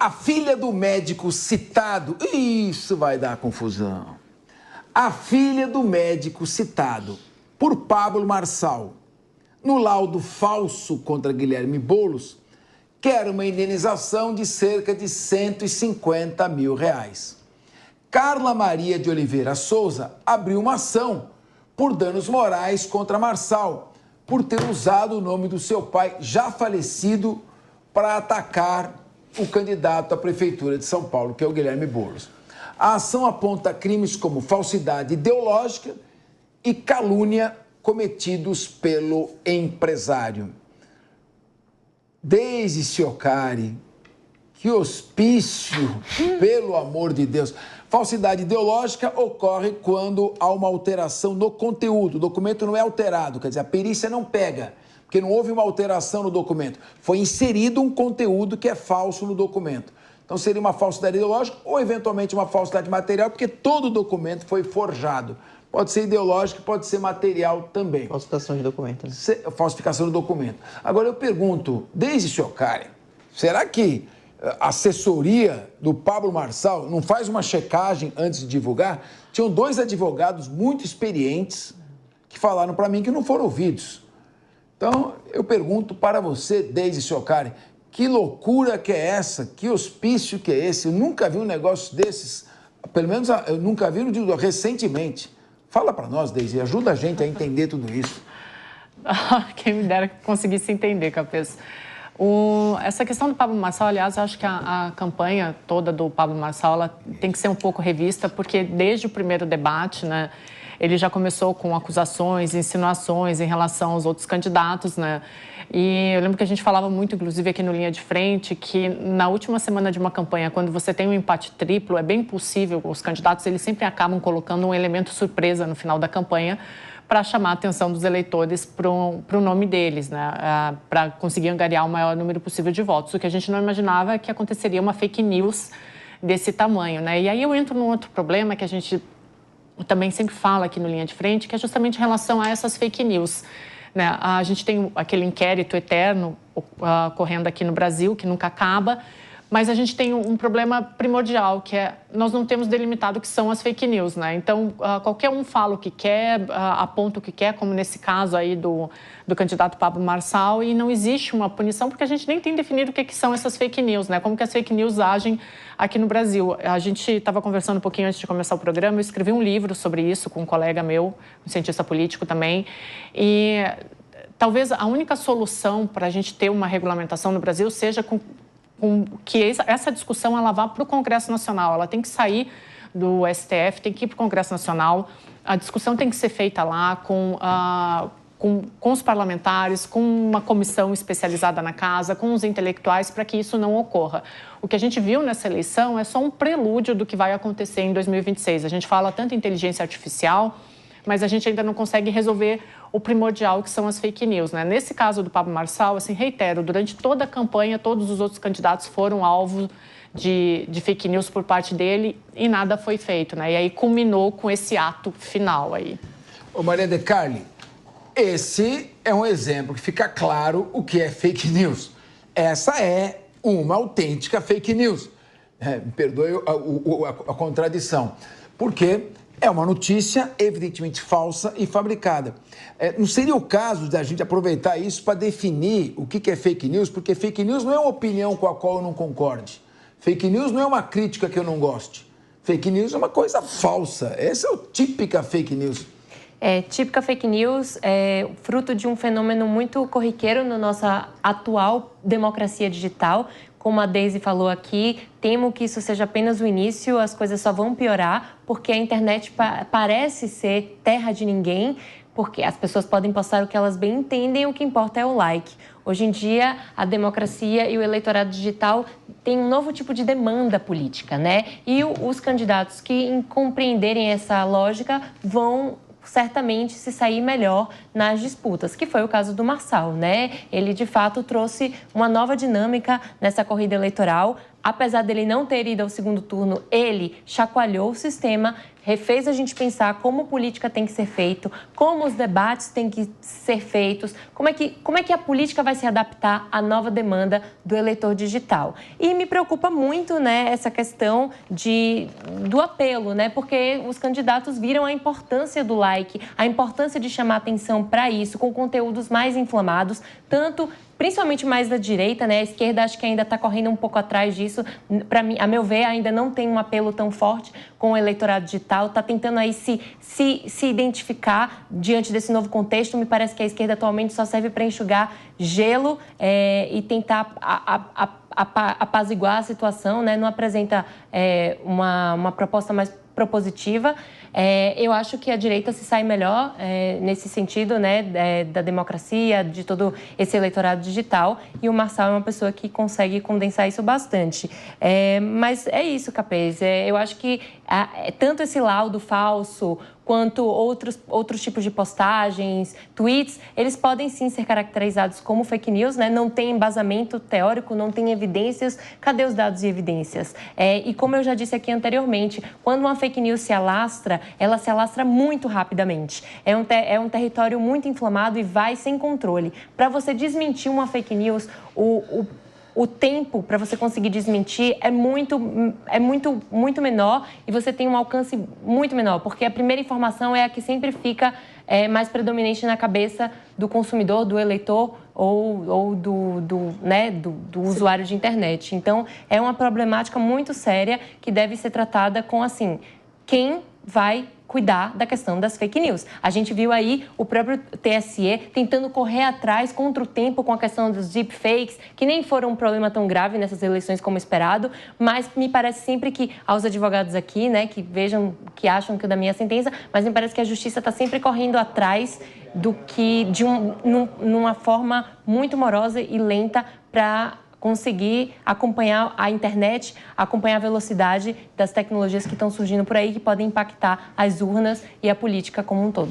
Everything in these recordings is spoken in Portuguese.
A filha do médico citado... Isso vai dar confusão. A filha do médico citado por Pablo Marçal no laudo falso contra Guilherme Boulos quer uma indenização de cerca de R$150 mil. Carla Maria de Oliveira Souza abriu uma ação por danos morais contra Marçal por ter usado o nome do seu pai já falecido para atacar o candidato à prefeitura de São Paulo, que é o Guilherme Boulos. A ação aponta crimes como falsidade ideológica e calúnia cometidos pelo empresário. Deise Ciocari, que hospício, pelo amor de Deus. Falsidade ideológica ocorre quando há uma alteração no conteúdo. O documento não é alterado, quer dizer, a perícia não pega, porque não houve uma alteração no documento. Foi inserido um conteúdo que é falso no documento. Então seria uma falsidade ideológica ou, eventualmente, uma falsidade material, porque todo documento foi forjado. Pode ser ideológico, pode ser material também. Falsificação de documento. Né? Falsificação do documento. Agora eu pergunto, Deise Ciocari, será que a assessoria do Pablo Marçal não faz uma checagem antes de divulgar? Tinham 2 advogados muito experientes que falaram para mim que não foram ouvidos. Então, eu pergunto para você, Deise Ciocari, que loucura que é essa? Que hospício que é esse? Eu nunca vi um negócio desses, pelo menos eu nunca vi recentemente. Fala para nós, Deise, ajuda a gente a entender tudo isso. Quem me dera que conseguisse entender, Capês. Essa questão do Pablo Marçal, aliás, eu acho que a campanha toda do Pablo Marçal ela tem que ser um pouco revista, porque desde o primeiro debate, né, ele já começou com acusações, insinuações em relação aos outros candidatos, né? E eu lembro que a gente falava muito, inclusive aqui no Linha de Frente, que na última semana de uma campanha, quando você tem um empate triplo, é bem possível, os candidatos eles sempre acabam colocando um elemento surpresa no final da campanha para chamar a atenção dos eleitores para o nome deles, né? Para conseguir angariar o maior número possível de votos. O que a gente não imaginava é que aconteceria uma fake news desse tamanho, né? E aí eu entro num outro problema que a gente também sempre fala aqui no Linha de Frente, que é justamente em relação a essas fake news. Né? A gente tem aquele inquérito eterno correndo aqui no Brasil, que nunca acaba, mas a gente tem um problema primordial, que é nós não temos delimitado o que são as fake news, né? Então, qualquer um fala o que quer, aponta o que quer, como nesse caso aí do candidato Pablo Marçal, e não existe uma punição, porque a gente nem tem definido o que são essas fake news, né? Como que as fake news agem aqui no Brasil. A gente estava conversando um pouquinho antes de começar o programa, eu escrevi um livro sobre isso com um colega meu, um cientista político também, e talvez a única solução para a gente ter uma regulamentação no Brasil seja que essa discussão ela vá para o Congresso Nacional, ela tem que sair do STF, tem que ir para o Congresso Nacional, a discussão tem que ser feita lá com os parlamentares, com uma comissão especializada na casa, com os intelectuais, para que isso não ocorra. O que a gente viu nessa eleição é só um prelúdio do que vai acontecer em 2026. A gente fala tanto em inteligência artificial, mas a gente ainda não consegue resolver o primordial, que são as fake news, né? Nesse caso do Pablo Marçal, assim, reitero, durante toda a campanha, todos os outros candidatos foram alvo de fake news por parte dele e nada foi feito, né? E aí culminou com esse ato final aí. Ô Maria de Carli, esse é um exemplo que fica claro o que é fake news. Essa é uma autêntica fake news. Me perdoe a contradição. Porque é uma notícia evidentemente falsa e fabricada. Não seria o caso da gente aproveitar isso para definir o que é fake news? Porque fake news não é uma opinião com a qual eu não concorde. Fake news não é uma crítica que eu não goste. Fake news é uma coisa falsa. Essa é a típica fake news. Típica fake news é fruto de um fenômeno muito corriqueiro na nossa atual democracia digital. Como a Deise falou aqui, temo que isso seja apenas o início, as coisas só vão piorar, porque a internet parece ser terra de ninguém, porque as pessoas podem postar o que elas bem entendem, o que importa é o like. Hoje em dia, a democracia e o eleitorado digital têm um novo tipo de demanda política, né? E os candidatos que compreenderem essa lógica vão certamente se sair melhor nas disputas, que foi o caso do Marçal, né? Ele, de fato, trouxe uma nova dinâmica nessa corrida eleitoral. Apesar dele não ter ido ao segundo turno, ele chacoalhou o sistema, refez a gente pensar como política tem que ser feito, como os debates têm que ser feitos, como é que a política vai se adaptar à nova demanda do eleitor digital. E me preocupa muito, né, essa questão do apelo, né, porque os candidatos viram a importância do like, a importância de chamar atenção para isso, com conteúdos mais inflamados, principalmente mais da direita, né? A esquerda acho que ainda está correndo um pouco atrás disso. Para mim, a meu ver, ainda não tem um apelo tão forte com o eleitorado digital. Está tentando aí se identificar diante desse novo contexto. Me parece que a esquerda atualmente só serve para enxugar gelo e tentar apaziguar a situação, né? Não apresenta uma proposta mais propositiva. Eu acho que a direita se sai melhor nesse sentido, né, da democracia, de todo esse eleitorado digital, e o Marçal é uma pessoa que consegue condensar isso bastante. Mas é isso, Capês. Eu acho que tanto esse laudo falso quanto outros tipos de postagens, tweets, eles podem sim ser caracterizados como fake news, né? Não tem embasamento teórico, não tem evidências. Cadê os dados e evidências? E como eu já disse aqui anteriormente, quando uma fake news se alastra, ela se alastra muito rapidamente. É um território muito inflamado e vai sem controle. Para você desmentir uma fake news, o tempo para você conseguir desmentir é muito menor e você tem um alcance muito menor, porque a primeira informação é a que sempre fica mais predominante na cabeça do consumidor, do eleitor ou do usuário de internet. Então, é uma problemática muito séria que deve ser tratada com, assim, quem vai cuidar da questão das fake news. A gente viu aí o próprio TSE tentando correr atrás contra o tempo com a questão dos deepfakes, que nem foram um problema tão grave nessas eleições como esperado, mas me parece sempre que aos advogados aqui, né, que vejam, que acham que o da minha sentença, mas me parece que a justiça está sempre correndo atrás numa forma muito morosa e lenta para conseguir acompanhar a internet, acompanhar a velocidade das tecnologias que estão surgindo por aí, que podem impactar as urnas e a política como um todo.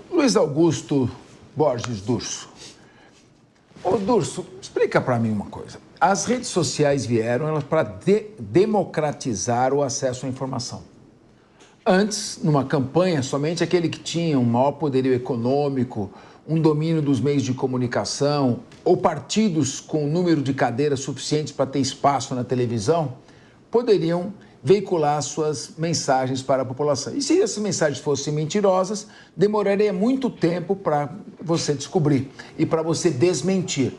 Luiz Augusto Borges Durso. Ô, Durso, explica para mim uma coisa. As redes sociais vieram para democratizar o acesso à informação. Antes, numa campanha, somente aquele que tinha um maior poderio econômico, um domínio dos meios de comunicação ou partidos com um número de cadeiras suficientes para ter espaço na televisão poderiam veicular suas mensagens para a população. E se essas mensagens fossem mentirosas, demoraria muito tempo para você descobrir e para você desmentir.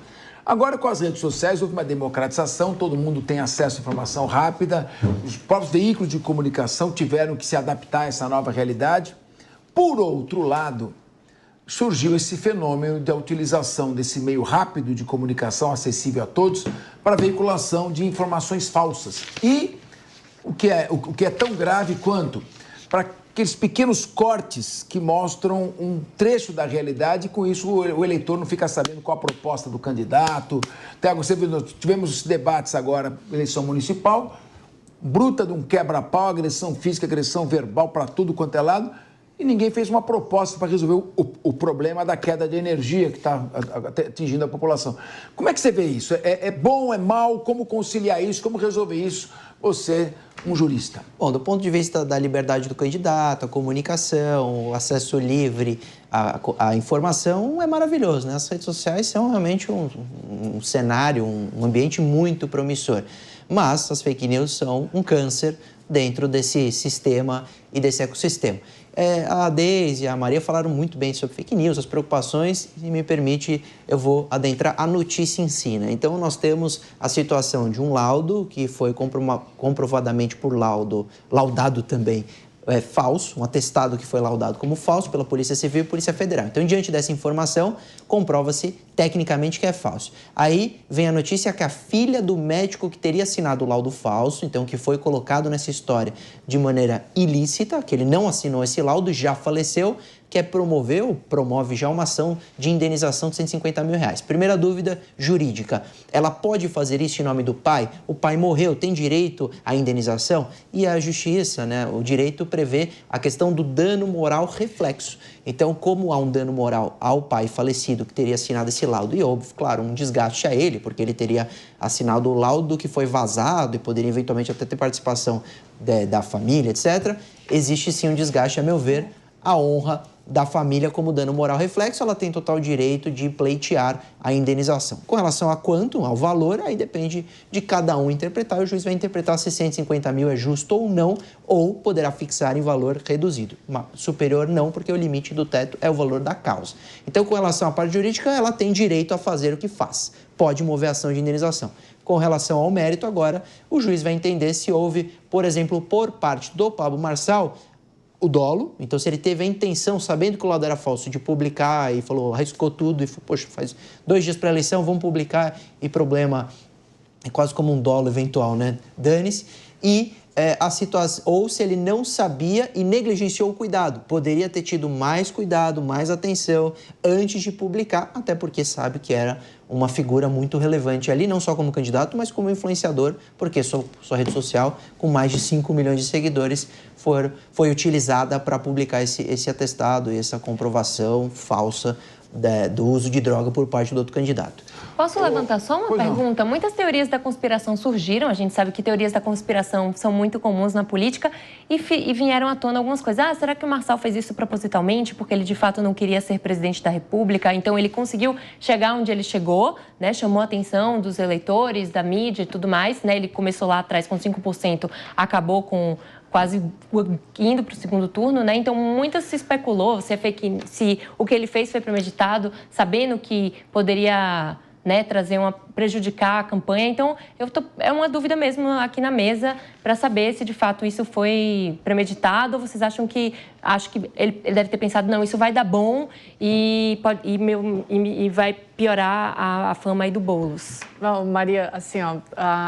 Agora, com as redes sociais, houve uma democratização, todo mundo tem acesso à informação rápida, os próprios veículos de comunicação tiveram que se adaptar a essa nova realidade. Por outro lado, surgiu esse fenômeno da utilização desse meio rápido de comunicação, acessível a todos, para a veiculação de informações falsas. E o que é tão grave quanto para aqueles pequenos cortes que mostram um trecho da realidade e com isso o eleitor não fica sabendo qual a proposta do candidato. Tivemos os debates agora, eleição municipal, bruta de um quebra-pau, agressão física, agressão verbal para tudo quanto é lado, e ninguém fez uma proposta para resolver o problema da queda de energia que está atingindo a população. Como é que você vê isso? É bom, é mal? Como conciliar isso? Como resolver isso? Você, um jurista. Bom, do ponto de vista da liberdade do candidato, a comunicação, o acesso livre à informação, é maravilhoso, né? As redes sociais são realmente um cenário, um ambiente muito promissor. Mas as fake news são um câncer dentro desse sistema e desse ecossistema. A Deise e a Maria falaram muito bem sobre fake news, as preocupações, e me permite, eu vou adentrar a notícia em si, né? Então, nós temos a situação de um laudo que foi comprovadamente laudado também, falso, um atestado que foi laudado como falso pela Polícia Civil e Polícia Federal. Então, diante dessa informação, comprova-se tecnicamente que é falso. Aí vem a notícia que a filha do médico que teria assinado o laudo falso, então que foi colocado nessa história de maneira ilícita, que ele não assinou esse laudo, já faleceu, promove já uma ação de indenização de R$150 mil. Primeira dúvida jurídica, ela pode fazer isso em nome do pai? O pai morreu, tem direito à indenização? E a justiça, né, o direito prevê a questão do dano moral reflexo. Então, como há um dano moral ao pai falecido que teria assinado esse laudo. E houve, claro, um desgaste a ele, porque ele teria assinado o laudo que foi vazado e poderia eventualmente até ter participação da família, etc. Existe sim um desgaste, a meu ver. A honra da família como dano moral reflexo, ela tem total direito de pleitear a indenização. Com relação a quanto, ao valor, aí depende de cada um interpretar. O juiz vai interpretar se 150 mil é justo ou não, ou poderá fixar em valor reduzido. Superior não, porque o limite do teto é o valor da causa. Então, com relação à parte jurídica, ela tem direito a fazer o que faz. Pode mover ação de indenização. Com relação ao mérito, agora, o juiz vai entender se houve, por exemplo, por parte do Pablo Marçal, o dolo. Então, se ele teve a intenção, sabendo que o laudo era falso, de publicar e falou, arriscou tudo e falou, poxa, faz 2 dias para a eleição, vamos publicar e problema é quase como um dolo eventual, né? Dane-se. E a situação, ou se ele não sabia e negligenciou o cuidado, poderia ter tido mais cuidado, mais atenção antes de publicar, até porque sabe que era uma figura muito relevante ali, não só como candidato, mas como influenciador, porque sua rede social, com mais de 5 milhões de seguidores, foi utilizada para publicar esse atestado e essa comprovação falsa do uso de droga por parte do outro candidato. Posso levantar só uma pergunta? Muitas teorias da conspiração surgiram, a gente sabe que teorias da conspiração são muito comuns na política e vieram à tona algumas coisas. Ah, será que o Marçal fez isso propositalmente porque ele de fato não queria ser presidente da República? Então ele conseguiu chegar onde ele chegou, né? Chamou a atenção dos eleitores, da mídia e tudo mais, né? Ele começou lá atrás com 5%, acabou com quase indo para o segundo turno, né? Então, muito se especulou se o que ele fez foi premeditado, sabendo que poderia, né, prejudicar a campanha. Então, é uma dúvida mesmo aqui na mesa para saber se de fato isso foi premeditado ou vocês acham que ele deve ter pensado, não, isso vai dar bom e vai piorar a fama aí do Boulos. Não, Maria, assim, ó,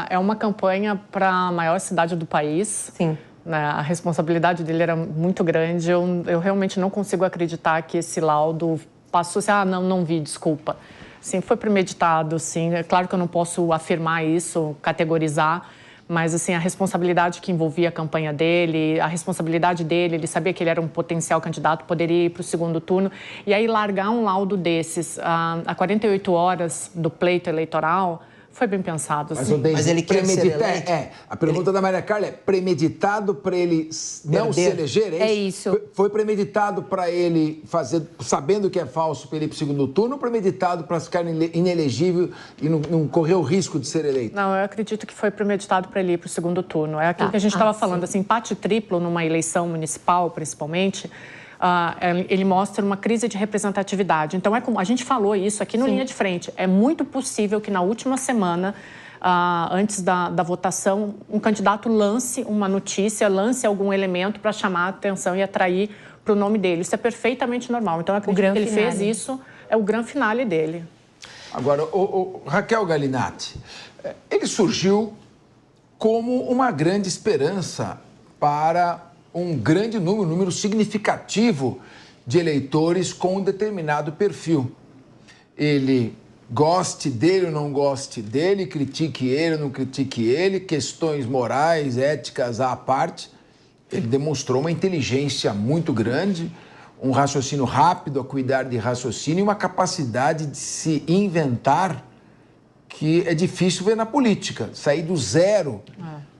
é uma campanha para a maior cidade do país. Sim. A responsabilidade dele era muito grande. Eu realmente não consigo acreditar que esse laudo passou assim, não vi, desculpa. Sim, foi premeditado, sim. É claro que eu não posso afirmar isso, categorizar, mas assim, a responsabilidade que envolvia a campanha dele, a responsabilidade dele, ele sabia que ele era um potencial candidato, poderia ir para o segundo turno. E aí largar um laudo desses a 48 horas do pleito eleitoral... Foi bem pensado, sim. Mas ele quer ser eleito? A pergunta da Maria Carla é premeditado para ele não se eleger? É isso. Foi premeditado para ele fazer, sabendo que é falso, para ele ir para o segundo turno, ou premeditado para ficar inelegível e não correr o risco de ser eleito? Não, eu acredito que foi premeditado para ele ir para o segundo turno. É aquilo que a gente estava falando, assim, empate triplo numa eleição municipal, principalmente... ele mostra uma crise de representatividade. Então, é como a gente falou isso aqui no Linha de Frente. É muito possível que na última semana, antes da votação, um candidato lance uma notícia, lance algum elemento para chamar a atenção e atrair para o nome dele. Isso é perfeitamente normal. Então, eu acredito que ele fez isso, é o grande finale dele. Agora, o Raquel Galinatti, ele surgiu como uma grande esperança para um grande número significativo de eleitores com um determinado perfil. Ele goste dele ou não goste dele, critique ele ou não critique ele, questões morais, éticas à parte, ele demonstrou uma inteligência muito grande, um raciocínio rápido, acuidade de raciocínio e uma capacidade de se inventar que é difícil ver na política, sair do zero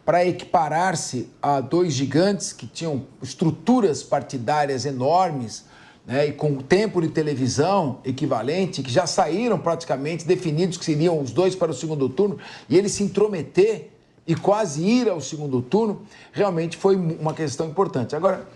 para equiparar-se a 2 gigantes que tinham estruturas partidárias enormes, né, e com tempo de televisão equivalente, que já saíram praticamente definidos que seriam os 2 para o segundo turno, e ele se intrometer e quase ir ao segundo turno, realmente foi uma questão importante. Agora,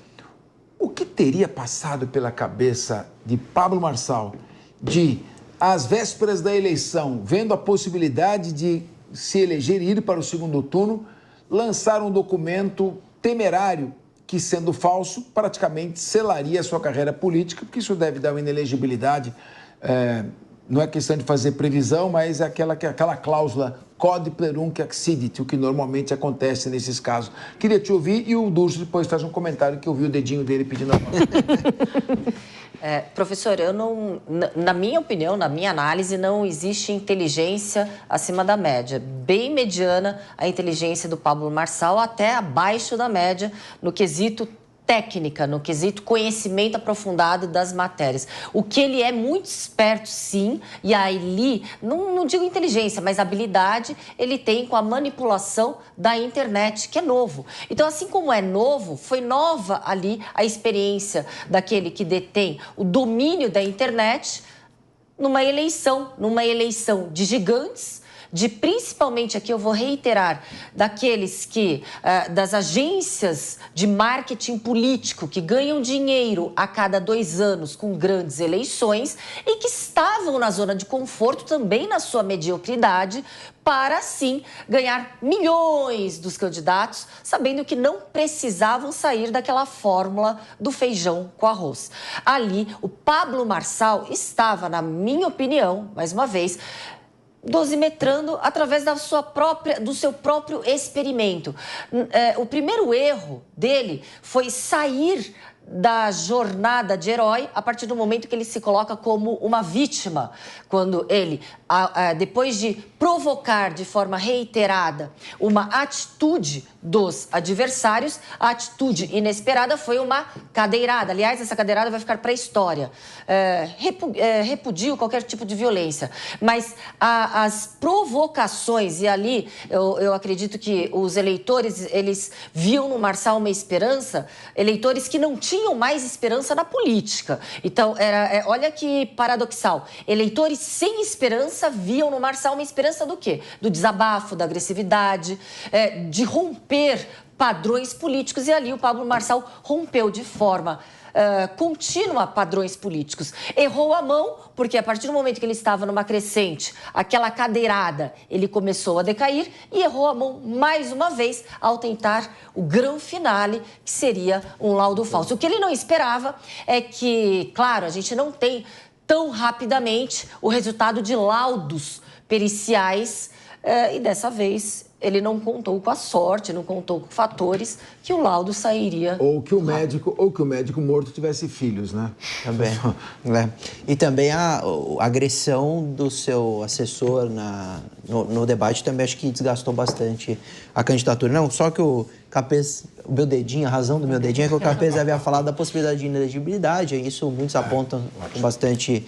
o que teria passado pela cabeça de Pablo Marçal de, às vésperas da eleição, vendo a possibilidade de se eleger e ir para o segundo turno, lançar um documento temerário que, sendo falso, praticamente selaria a sua carreira política, porque isso deve dar uma inelegibilidade. Não é questão de fazer previsão, mas é aquela cláusula quod plerum accidit, o que normalmente acontece nesses casos. Queria te ouvir e o Durso depois faz um comentário que eu vi o dedinho dele pedindo a palavra. Professor, na minha opinião, na minha análise, não existe inteligência acima da média. Bem mediana a inteligência do Pablo Marçal, até abaixo da média no quesito técnica, no quesito conhecimento aprofundado das matérias. O que ele é muito esperto, sim, e ali, não digo inteligência, mas habilidade, ele tem com a manipulação da internet, que é novo. Então, assim como é novo, foi nova ali a experiência daquele que detém o domínio da internet numa eleição de gigantes, de principalmente, aqui eu vou reiterar, daqueles que, das agências de marketing político que ganham dinheiro a cada 2 anos com grandes eleições e que estavam na zona de conforto também na sua mediocridade para, sim, ganhar milhões dos candidatos, sabendo que não precisavam sair daquela fórmula do feijão com arroz. Ali, o Pablo Marçal estava, na minha opinião, mais uma vez, dosimetrando através do seu próprio experimento. O primeiro erro dele foi sair da jornada de herói a partir do momento que ele se coloca como uma vítima. Quando ele, depois de provocar de forma reiterada uma atitude dos adversários, a atitude inesperada foi uma cadeirada. Aliás, essa cadeirada vai ficar para a história. Repudio qualquer tipo de violência. Mas as provocações, e ali eu acredito que os eleitores, eles viam no Marçal uma esperança, eleitores que não tinham mais esperança na política. Então, olha que paradoxal. Eleitores sem esperança viam no Marçal uma esperança do quê? Do desabafo, da agressividade, de romper padrões políticos. E ali o Pablo Marçal rompeu de forma contínua padrões políticos. Errou a mão, porque a partir do momento que ele estava numa crescente, aquela cadeirada, ele começou a decair, e errou a mão mais uma vez ao tentar o grande finale, que seria um laudo falso. O que ele não esperava é que, claro, a gente não tem tão rapidamente o resultado de laudos periciais, e dessa vez ele não contou com a sorte, não contou com fatores que o laudo sairia. Ou que o médico morto tivesse filhos, né? Também. E também a agressão do seu assessor no debate também acho que desgastou bastante a candidatura. Não, só que o Capês, o meu dedinho, a razão do meu dedinho é que o Capês havia falado da possibilidade de inelegibilidade, e isso muitos apontam com bastante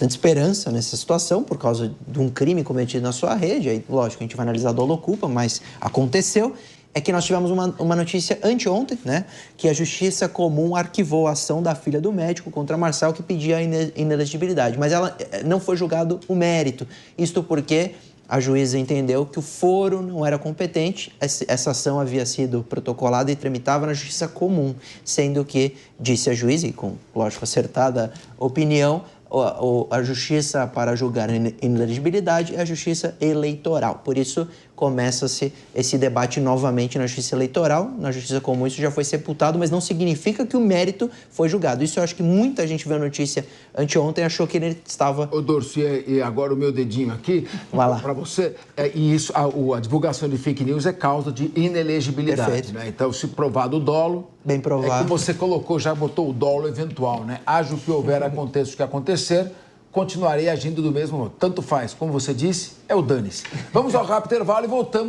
esperança nessa situação, por causa de um crime cometido na sua rede. Aí, lógico, a gente vai analisar dolo ou culpa, mas aconteceu. É que nós tivemos uma notícia anteontem, né? Que a Justiça Comum arquivou a ação da filha do médico contra Marçal, que pedia a inelegibilidade. Mas ela não foi julgado o mérito. Isto porque a juíza entendeu que o foro não era competente, essa ação havia sido protocolada e tramitava na Justiça Comum, sendo que, disse a juíza, e com, lógico, acertada opinião, a justiça para julgar inelegibilidade é a justiça eleitoral. Por isso, começa-se esse debate novamente na justiça eleitoral. Na justiça comum isso já foi sepultado, mas não significa que o mérito foi julgado. Isso eu acho que muita gente viu a notícia anteontem e achou que ele estava... Ô, Dorso, e agora o meu dedinho aqui, para você, e isso, a divulgação de fake news é causa de inelegibilidade. Perfeito. Né? Então, se provado o dolo... Bem provável. É que você colocou, já botou o dolo eventual, né? Haja o que houver, aconteça o que acontecer, continuarei agindo do mesmo modo. Tanto faz, como você disse, é o dane-se. Vamos ao rápido intervalo e voltamos.